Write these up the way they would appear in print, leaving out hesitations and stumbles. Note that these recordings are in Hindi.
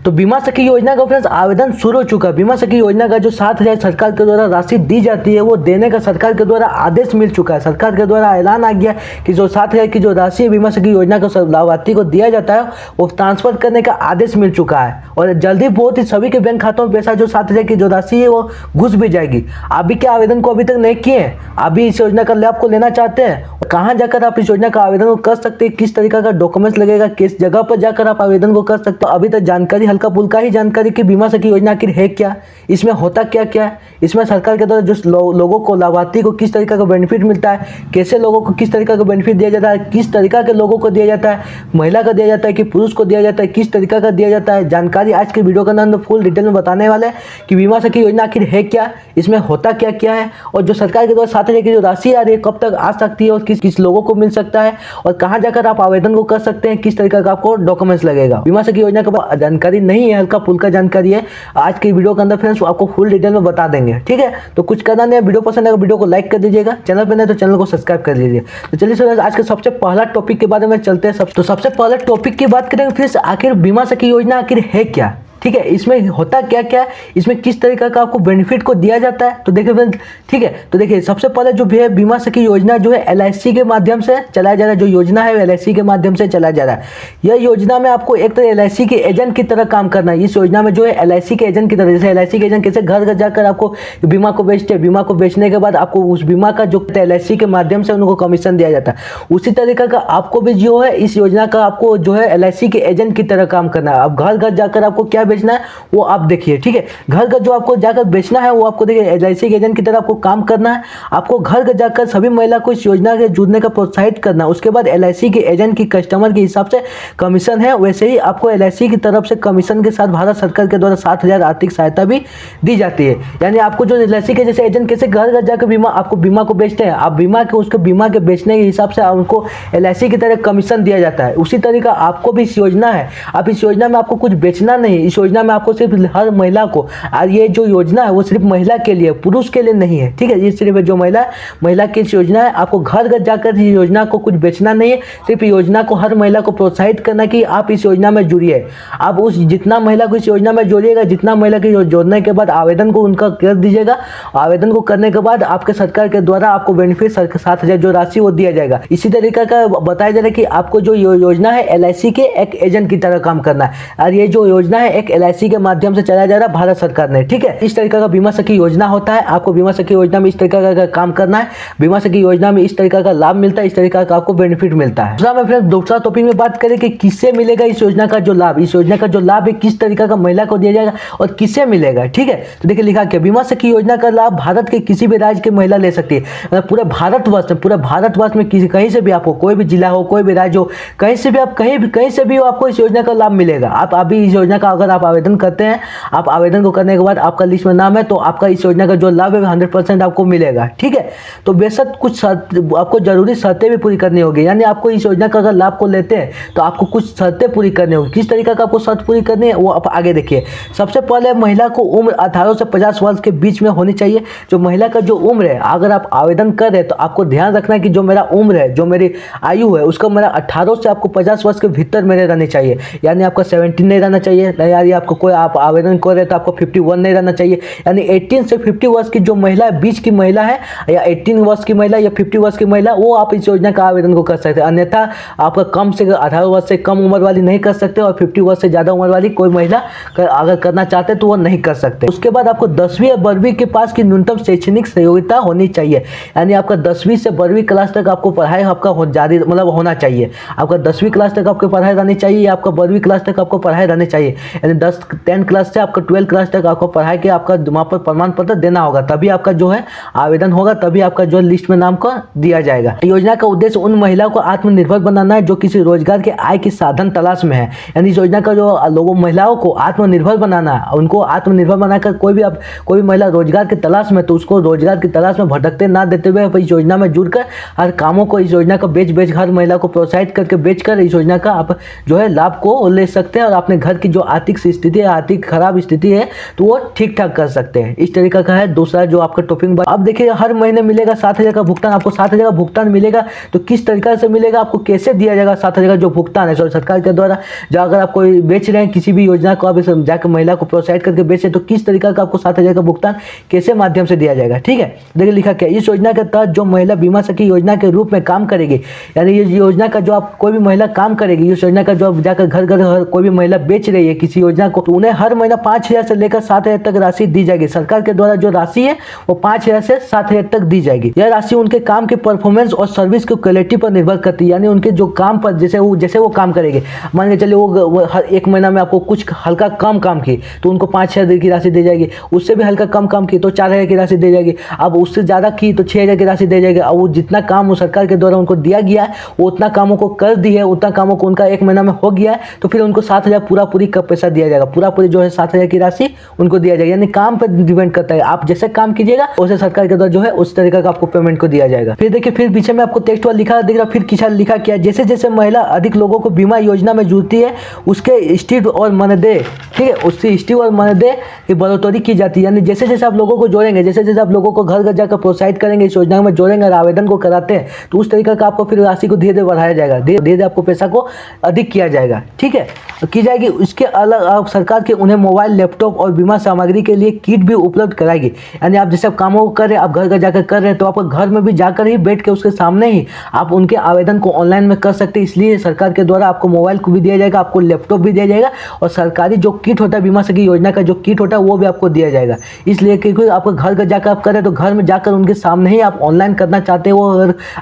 तो बीमा सखी योजना का फ्रेंड्स आवेदन शुरू हो चुका है। बीमा सखी योजना का जो 7,000 सरकार के द्वारा राशि दी जाती है वो देने का सरकार के द्वारा आदेश मिल चुका है। सरकार के द्वारा ऐलान आ गया कि जो 7,000 की जो राशि है बीमा सखी योजना को लाभार्थी को दिया जाता है वो ट्रांसफर करने का आदेश मिल चुका है और जल्दी बहुत ही सभी के बैंक खातों में पैसा जो 7,000 की जो राशि है वो घुस भी जाएगी। आप भी क्या आवेदन को अभी तक नहीं किए हैं, आप भी इस योजना का लाभ को लेना चाहते हैं, कहाँ जाकर आप इस योजना का आवेदन को कर सकते हैं, किस तरीका का डॉक्यूमेंट्स लगेगा, किस जगह पर जाकर आप आवेदन को कर सकते हो। अभी तक जानकारी हल्का फुल्का ही जानकारी कि बीमा सखी योजना आखिर है क्या, इसमें होता क्या क्या है, इसमें सरकार के द्वारा जो लोगों को लाभार्थी को किस तरीका का बेनिफिट मिलता है, कैसे लोगों को किस तरीका का बेनिफिट दिया जाता है, किस तरीका के लोगों को दिया जाता है, महिला का दिया जाता है कि पुरुष को दिया जाता है, किस तरीका का दिया जाता है, जानकारी आज के वीडियो के अंदर फुल डिटेल में बताने वाले हैं कि बीमा सखी योजना आखिर है क्या, इसमें होता क्या क्या है और जो सरकार के द्वारा 7,000 की जो राशि आ रही है कब तक आ सकती है और किस किस लोगों को मिल सकता है और कहां जाकर आप आवेदन को कर सकते हैं, किस तरीके का आपको डॉक्यूमेंट्स लगेगा। बीमा सखी योजना का जानकारी नहीं है, हल्का फुल्का जानकारी है। आज की वीडियो के अंदर फ्रेंड्स आपको फुल डिटेल में बता देंगे, ठीक है। तो कुछ करना नहीं है, वीडियो पसंद है वीडियो को लाइक कर दीजिएगा, चैनल पर नहीं तो चैनल को सब्सक्राइब कर लीजिए। तो चलिए सर आज के सबसे पहला टॉपिक के बारे में चलते हैं। तो सबसे पहले टॉपिक की बात करेंगे फ्रेंड्स, आखिर बीमा सखी योजना आखिर है क्या, ठीक है, इसमें होता क्या क्या है, इसमें किस तरीके का आपको बेनिफिट को दिया जाता है। तो देखिए फ्रेंड्स, ठीक है, तो देखिए सबसे पहले जो भी है बीमा सखी योजना जो है LIC के माध्यम से चलाया जा रहा है। जो योजना है LIC के माध्यम से चलाया जा रहा है। यह योजना में आपको एक तरह LIC के एजेंट की तरह काम करना है। इस योजना में जो है LIC के एजेंट की तरह, जैसे LIC के एजेंट कैसे घर घर जाकर आपको बीमा को बेचते हैं, बीमा को बेचने के बाद आपको उस बीमा का जो LIC के माध्यम से उनको कमीशन दिया जाता है, उसी तरीके का आपको भी जो है इस योजना का आपको जो है LIC के एजेंट की तरह काम करना है। अब घर घर जाकर आपको क्या बेचना है वो आप देखिए, ठीक है, घर घर जो आपको जाकर बेचना है वो आपको देखिए LIC के एजेंट की तरह आपको काम करना है। आपको घर घर जाकर सभी महिला को इस योजना के जुड़ने का प्रोत्साहित करना है। उसके बाद LIC के एजेंट की कस्टमर के हिसाब से कमीशन है, वैसे ही आपको LIC की तरफ से कमीशन के साथ भारत सरकार के द्वारा 7,000 आर्थिक सहायता भी दी जाती है। यानी आपको जो LIC के जैसे एजेंट कैसे घर घर जाकर बीमा को बेचते हैं, आप उसके बीमा के बेचने के हिसाब से उनको LIC की तरह कमीशन दिया जाता है। उसी तरीका आपको भी इस योजना है, आप इस योजना में आपको कुछ बेचना नहीं, इस योजना में आपको सिर्फ हर महिला को, और ये जो योजना है वो सिर्फ महिला के लिए, पुरुष के लिए नहीं है, ठीक है। ये सिर्फ जो महिला की योजना है, आपको घर घर जाकर इस योजना को कुछ बेचना नहीं है, सिर्फ योजना को हर महिला को प्रोत्साहित करना कि आप इस योजना में जुड़िए। आप उस जितना महिला को इस योजना में जोड़िएगा, जितना महिला की जोड़ने के बाद आवेदन को उनका कर दीजिएगा, आवेदन को करने के बाद आपके सरकार के द्वारा आपको बेनिफिट 7,000 जो राशि वो दिया जाएगा। इसी तरीके का बताया जा रहा है कि आपको जो योजना है LIC के एक एजेंट की तरह काम करना है और ये जो योजना है एक LIC के माध्यम से चलाया जा रहा है भारत सरकार ने, ठीक है। इस तरीके का बीमा सखी योजना होता है। आपको बीमा सखी योजना में इस तरीके का काम करना है, बीमा सखी योजना में इस तरीके का लाभ मिलता है, इस तरीके का आपको बेनिफिट मिलता है। दूसरा टॉपिक में बात करें कि किससे मिलेगा इस योजना का जो लाभ, इस योजना का जो लाभ है किस तरीके का महिला को दिया जाएगा और किससे मिलेगा, ठीक है। तो देखिए लिखा क्या, बीमा सखी योजना का लाभ भारत के किसी भी राज्य की महिला ले सकती है। पूरे भारतवर्ष में कहीं से भी आपको, कोई भी जिला हो, कोई भी राज्य हो, कहीं से भी आप कहीं से भी आपको इस योजना का लाभ मिलेगा। आप अभी इस योजना का अगर आप आवेदन करते हैं, आप आवेदन को करने के बाद आपका लिस्ट में नाम है तो आपका इस योजना का जो लाभ है 100% आपको मिलेगा, ठीक है। तो बेशक कुछ आपको जरूरी शर्तें भी पूरी करनी होगी, यानी आपको इस योजना का अगर लाभ को लेते हैं तो आपको कुछ शर्तें पूरी करनी होगी। किस तरीके का आपको शर्त पूरी करनी है वो आप आगे देखिए। सबसे पहले महिला को उम्र 18 से 50 वर्ष के बीच में होनी चाहिए। जो महिला का जो उम्र है, अगर आप आवेदन कर रहे हैं तो आपको ध्यान रखना है कि जो मेरा उम्र है, जो मेरी आयु है, उसका मेरा 18 से आपको 50 वर्ष के भीतर मेरे रहनी चाहिए। यानी आपका 17 नहीं रहना चाहिए, यानी आपको कोई आप आवेदन कर रहे हैं तो आपको 51 नहीं रहना चाहिए। यानी 18 से 50 वर्ष की जो महिला है, बीच की महिला है, या 18 वर्ष की महिला या 50 वर्ष की महिला, वो आप इस योजना का आवेदन को कर सकते हैं। अन्यथा आपका कम से 18 वर्ष से कम उम्र वाली नहीं कर सकते और 50 वर्ष से ज़्यादा उम्र वाली कोई महिला अगर करना चाहते तो वो नहीं कर सकते। उसके बाद आपको 10वीं या 12वीं के पास की न्यूनतम शैक्षणिक योग्यता होनी चाहिए। यानी आपका 10वीं से 12वीं क्लास तक आपको पढ़ाई आपका जारी मतलब होना चाहिए। आपका 10वीं क्लास तक आपकी पढ़ाई रहनी चाहिए या आपका 12वीं क्लास तक आपको पढ़ाई रहनी चाहिए। यानी 10 क्लास से आपका 12 क्लास तक आपको पढ़ाई के आपका वहाँ पर प्रमाण पत्र देना होगा, तभी आपका जो है आवेदन होगा, तभी आपका जो लिस्ट में नाम को दिया जाएगा। योजना का उद्देश्य उन महिलाओं को आत्मनिर्भर बनाना है जो किसी रोजगार के आय की साधन तलाश में है। यानी इस योजना का जो लोगों महिलाओं को आत्मनिर्भर बनाना है, उनको आत्मनिर्भर बनाकर कोई भी महिला रोजगार की तलाश में तो उसको रोजगार की तलाश में भटकते ना देते हुए इस योजना में जुड़कर हर कामों को इस योजना का बेच हर महिला को प्रोत्साहित करके बेचकर इस योजना का आप जो है लाभ को ले सकते हैं और अपने घर की जो आर्थिक स्थिति है, आर्थिक खराब स्थिति है, तो वो ठीक ठाक कर सकते हैं। इस तरीका का है दूसरा जो आपका टॉपिक। अब देखिए हर महीने मिलेगा 7,000 का भुगतान, आपको 7,000 का भुगतान मिलेगा, तो किस तरीका से मिलेगा, आपको कैसे दिया जाएगा 7,000 का जो भुगतान है सरकार के द्वारा। जो अगर आप कोई बेच रहे हैं किसी भी योजना को, आप जाकर महिला को प्रोत्साहित करके बेचे, तो किस तरीका का आपको 7,000 का भुगतान कैसे माध्यम से दिया जाएगा। ठीक है, देखिए लिखा क्या, इस योजना के तहत जो महिला बीमा सखी योजना के रूप में काम करेगी, यानी ये योजना का जो आप कोई भी महिला काम करेगी, इस योजना का जो आप जाकर घर घर कोई भी महिला बेच रही है किसी योजना को, तो उन्हें हर महीना 5,000 से लेकर 7,000 तक राशि दी जाएगी। सरकार के द्वारा जो राशि है वो 5,000 से 7,000 तक दी जाएगी। यह राशि उनके काम के परफॉर्मेंस और सर्विस की क्वालिटी पर निर्भर करती है, यानी उनके जो काम पर जैसे वो काम करेंगे। मान के चलिए वो हर एक महीना में आपको कुछ हल्का कम काम की तो उनको 5,000 की राशि दी जाएगी, उससे भी हल्का कम काम की तो 4,000 की राशि दी जाएगी, अब उससे ज़्यादा की तो 6,000 की राशि दी जाएगी। अब वो जितना काम सरकार के द्वारा उनको दिया गया है वो उतना कामों को कर दी है, उतना कामों को उनका एक महीना में हो गया है, तो फिर उनको 7,000 पूरी का पैसा दिया जाएगा, पूरी जो है 7,000 की राशि उनको दिया जाएगा। यानी काम पर डिपेंड करता है, आप जैसे काम कीजिएगा वैसे सरकार के द्वारा जो है उस तरीके का आपको पेमेंट को दिया जाएगा। फिर देखिए फिर पीछे में आपको टेक्स्ट वाला लिखा दिख रहा, फिर किसान लिखा क्या, जैसे जैसे महिला अधिक लोगों को बीमा योजना में जुड़ती है उसके स्थिति और मानदेय, ठीक है, उसकी स्थिति और मानदेय की बढ़ोतरी की जाती है। यानी जैसे जैसे आप लोगों को जोड़ेंगे, जैसे जैसे आप लोगों को घर घर जाकर प्रोत्साहित करेंगे, इस योजना में जोड़ेंगे और आवेदन को कराते हैं, तो उस तरीके का आपको फिर राशि को धीरे धीरे बढ़ाया जाएगा, धीरे धीरे आपको पैसा को अधिक किया जाएगा। ठीक है, की जाएगी। उसके अलग सरकार के उन्हें मोबाइल, लैपटॉप और बीमा सामग्री के लिए किट भी उपलब्ध कराएगी। यानी आप जैसे कामों को कर रहे हैं, आप घर घर जाकर कर रहे हैं, तो आप घर में भी जाकर ही बैठ के उसके सामने ही आप उनके आवेदन को ऑनलाइन में कर सकते हैं। इसलिए सरकार के द्वारा आपको मोबाइल को भी दिया जाएगा, आपको लैपटॉप भी दिया जाएगा और सरकारी जो किट होता है बीमा सखी योजना का जो किट होता है वो भी आपको दिया जाएगा। इसलिए क्योंकि आपको घर घर जाकर आप करें तो घर में जाकर उनके सामने ही आप ऑनलाइन करना चाहते हो।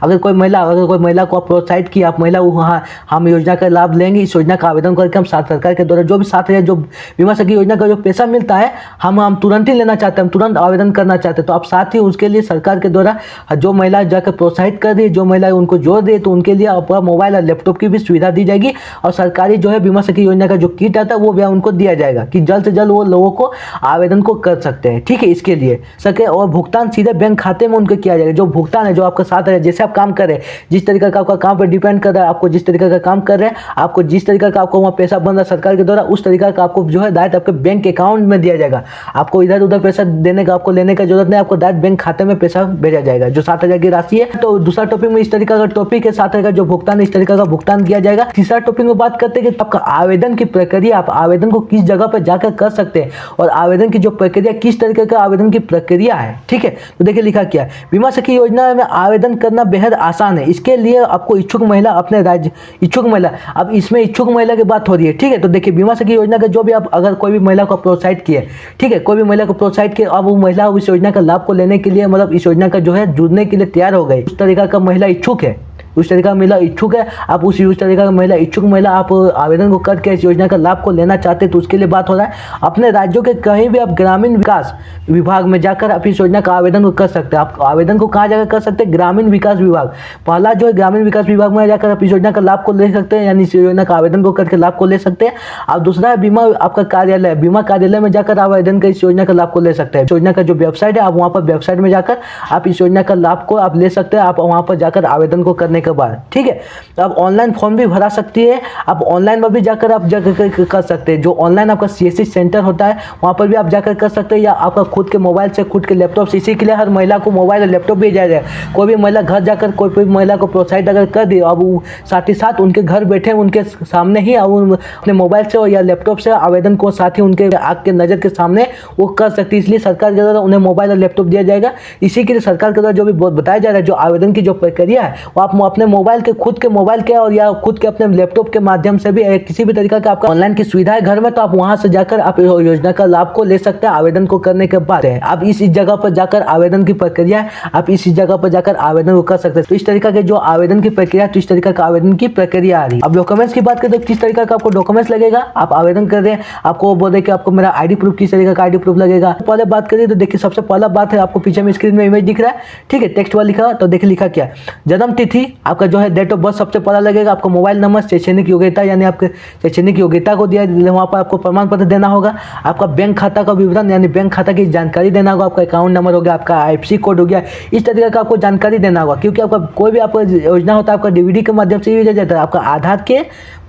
अगर कोई महिला को आप प्रोत्साहित किया, आप महिला हाँ हम योजना का लाभ लेंगे, इस योजना का आवेदन करके हम सरकार के द्वारा जो भी 7,000 जो बीमा सखी योजना का जो पैसा मिलता है हम तुरंत ही लेना चाहते हैं, हम तुरंत आवेदन करना चाहते हैं, तो आप साथ ही उसके लिए सरकार के द्वारा जो महिला जाकर प्रोत्साहित कर रही है, जो महिला उनको जोड़ दे, तो उनके लिए आपका मोबाइल और लैपटॉप की भी सुविधा दी जाएगी और सरकारी जो है बीमा सखी योजना का जो किट आता है वो भी उनको दिया जाएगा कि जल्द से जल्द वो लोगों को आवेदन को कर सकते हैं। ठीक है, इसके लिए सके और भुगतान सीधे बैंक खाते में उनको किया जाएगा। जो भुगतान है जो आपका 7,000 जैसे आप काम कर रहे हैं, जिस तरीके का आपका काम पर डिपेंड कर रहा है, आपको जिस तरीके का काम कर रहे हैं, आपको जिस तरीके का आपको वहाँ पैसा बन रहा है सरकार के द्वारा, उस तरीका का आपको जो है डायरेक्ट आपके बैंक अकाउंट में दिया जाएगा। आपको इधर उधर पैसा देने का आपको लेने का जरूरत नहीं, आपको डायरेक्ट बैंक खाते में पैसा भेजा जाएगा जो 7,000 की राशि है। तो दूसरा टॉपिक में इस तरीका का टॉपिक है 7,000 का जो भुगतान, इस तरीका का भुगतान किया जाएगा। तीसरा टॉपिक में बात करते हैं कि आपका आवेदन की प्रक्रिया, आप आवेदन को किस जगह पर जाकर कर सकते हैं और आवेदन की जो प्रक्रिया किस तरीके का आवेदन की प्रक्रिया है। ठीक है, तो देखिए लिखा क्या है, बीमा सखी योजना में आवेदन करना बेहद आसान है। इसके लिए आपको इच्छुक महिला अपने राज्य इच्छुक महिला, अब इसमें इच्छुक महिला की बात हो रही है। ठीक है, तो देखिए बीमा सखी योजना का जो भी आप अगर कोई भी महिला को प्रोत्साहित किए, ठीक है, कोई भी महिला को प्रोत्साहित किए, अब वो महिला इस योजना का लाभ को लेने के लिए मतलब इस योजना का जो है जुड़ने के लिए तैयार हो गई, उस तरीका का महिला इच्छुक है, उस तरीका का महिला इच्छुक है, आप उस तरीका का महिला इच्छुक महिला आप आवेदन को करके इस योजना का लाभ को लेना चाहते हैं, तो उसके लिए बात हो रहा है अपने राज्यों के कहीं भी आप ग्रामीण विकास विभाग में जाकर आप इस योजना का आवेदन को कर सकते हैं। आप आवेदन को कहाँ जाकर कर सकते हैं, ग्रामीण विकास विभाग, पहला जो है ग्रामीण विकास विभाग में जाकर आप इस योजना का लाभ को ले सकते हैं, यानी इस योजना का आवेदन को करके लाभ को ले सकते हैं। अब दूसरा है बीमा आपका कार्यालय, बीमा कार्यालय में जाकर आवेदन कर इस योजना का लाभ को ले सकते हैं। योजना का जो वेबसाइट है आप वहाँ पर वेबसाइट में जाकर आप इस योजना का लाभ को आप ले सकते हैं, आप वहाँ पर जाकर आवेदन को करने के बाद। ठीक है, तो आप ऑनलाइन फॉर्म भी भरा सकती है, आप ऑनलाइन में भी जाकर आप जाकर कर सकते हैं। जो ऑनलाइन आपका CSC सेंटर होता है वहाँ पर भी आप जाकर कर सकते हैं, या आपका खुद के मोबाइल से खुद के लैपटॉप से। इसी के लिए हर महिला को मोबाइल और लैपटॉप भी दिया जाए। कोई भी महिला घर जाकर कोई भी महिला को प्रोत्साहित अगर कर दी, अब वो साथ ही साथ उनके घर बैठे उनके सामने ही अपने मोबाइल से या लैपटॉप से आवेदन को साथ ही उनके आँख के नज़र के सामने वो कर सकती है। इसलिए सरकार के द्वारा उन्हें मोबाइल और लैपटॉप दिया जाएगा। इसी के लिए सरकार के द्वारा जो भी बताया जा रहा है, जो आवेदन की जो प्रक्रिया है वो आप अपने मोबाइल के खुद के मोबाइल के और या खुद के अपने लैपटॉप के माध्यम से भी किसी भी तरीका का आपका ऑनलाइन की सुविधा है घर में, तो आप वहां से जाकर आप योजना का लाभ को ले सकते हैं आवेदन को करने के बाद। आप इस जगह पर जाकर आवेदन की प्रक्रिया है, आप इस जगह पर जाकर आवेदन को कर सकते हैं। तो इस तरीका के जो आवेदन की प्रक्रिया, तो इस तरीका का आवेदन की प्रक्रिया आ रही है। अब डॉक्यूमेंट्स की बात करें तो किस तरीका का आपको डॉक्यूमेंट्स लगेगा, आप आवेदन कर रहे हैं, आपको बोले कि आपको मेरा ID प्रूफ, किस तरीके का ID प्रूफ लगेगा। पहले बात करिए तो देखिए सबसे पहला बात है, आपको पीछे में स्क्रीन में इमेज दिख रहा है, ठीक है, टेक्स्ट वाला लिखा, तो देखिए लिखा क्या, जन्म तिथि, आपका जो है डेट ऑफ बर्थ सबसे पहला लगेगा, आपका मोबाइल नंबर, शैक्षणिक योग्यता यानी आपके शैक्षणिक योग्यता को दिया वहाँ पर आपको प्रमाण पत्र देना होगा, आपका बैंक खाता का विवरण यानी बैंक खाता की जानकारी देना होगा, आपका अकाउंट नंबर हो गया, आपका IFSC कोड हो गया, इस तरीके का आपको जानकारी देना होगा। क्योंकि आपका कोई भी आपका योजना होता है आपका DVD के माध्यम से ही भेजा जाता है, आपका आधार के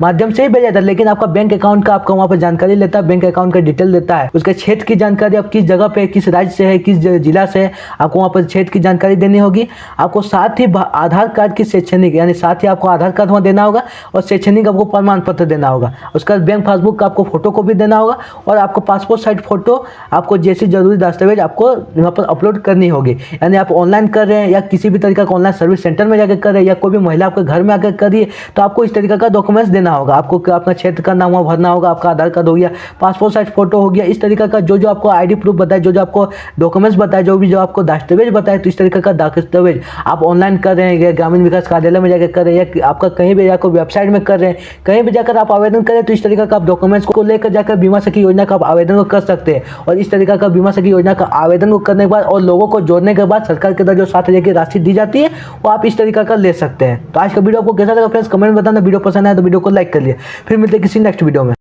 माध्यम से ही भेजा जाता है, लेकिन आपका बैंक अकाउंट का आपका वहाँ पर जानकारी लेता है, बैंक अकाउंट का डिटेल देता है, उसके क्षेत्र की जानकारी, आप किस जगह पे किस राज्य से है, किस जिला से है, आपको वहाँ पर क्षेत्र की जानकारी देनी होगी। आपको साथ ही आधार कार्ड की शैक्षणिक यानी साथ ही आपको आधार कार्ड वहाँ देना होगा और शैक्षणिक आपको प्रमाण पत्र देना होगा। उसके बाद बैंक पासबुक का आपको फोटो कॉपी देना होगा और आपको पासपोर्ट साइज फोटो आपको जैसी जरूरी दस्तावेज आपको यहाँ पर अपलोड करनी होगी। यानी आप ऑनलाइन कर रहे हैं या किसी भी तरीका का ऑनलाइन सर्विस सेंटर में जाकर कर रहे हैं या कोई भी महिला आपके घर में आकर कर रही है तो आपको इस तरीके का डॉक्यूमेंट्स देना होगा। आपको अपना क्षेत्र का नाम वहाँ भरना होगा, आपका आधार कार्ड हो गया, पासपोर्ट साइज फोटो हो गया, इस तरीके का जो आपको ID प्रूफ बताए, जो आपको डॉक्यूमेंट्स बताए, जो आपको दस्तावेज बताए, तो इस तरीके का दस्तावेज आप ऑनलाइन कर रहे हैं, ग्रामीण विकास कार्यालय में जाकर कर रहे हैं या आपका कहीं भी जाकर वेबसाइट में कर रहे हैं, कहीं भी जाकर आप आवेदन करें तो इस तरीके का आप डॉक्यूमेंट्स को लेकर जाकर बीमा सखी योजना का आप आवेदन को कर सकते हैं। और इस तरीके का बीमा सखी योजना का आवेदन को करने के बाद और लोगों को जोड़ने के बाद सरकार के द्वारा जो 7,000 की राशि दी जाती है वो आप इस तरीके का ले सकते हैं। तो आज का वीडियो आपको कैसा लगा फ्रेंड्स, कमेंट में बताना। वीडियो पसंद आया तो वीडियो को लाइक कर लिया। फिर मिलते हैं किसी नेक्स्ट वीडियो में।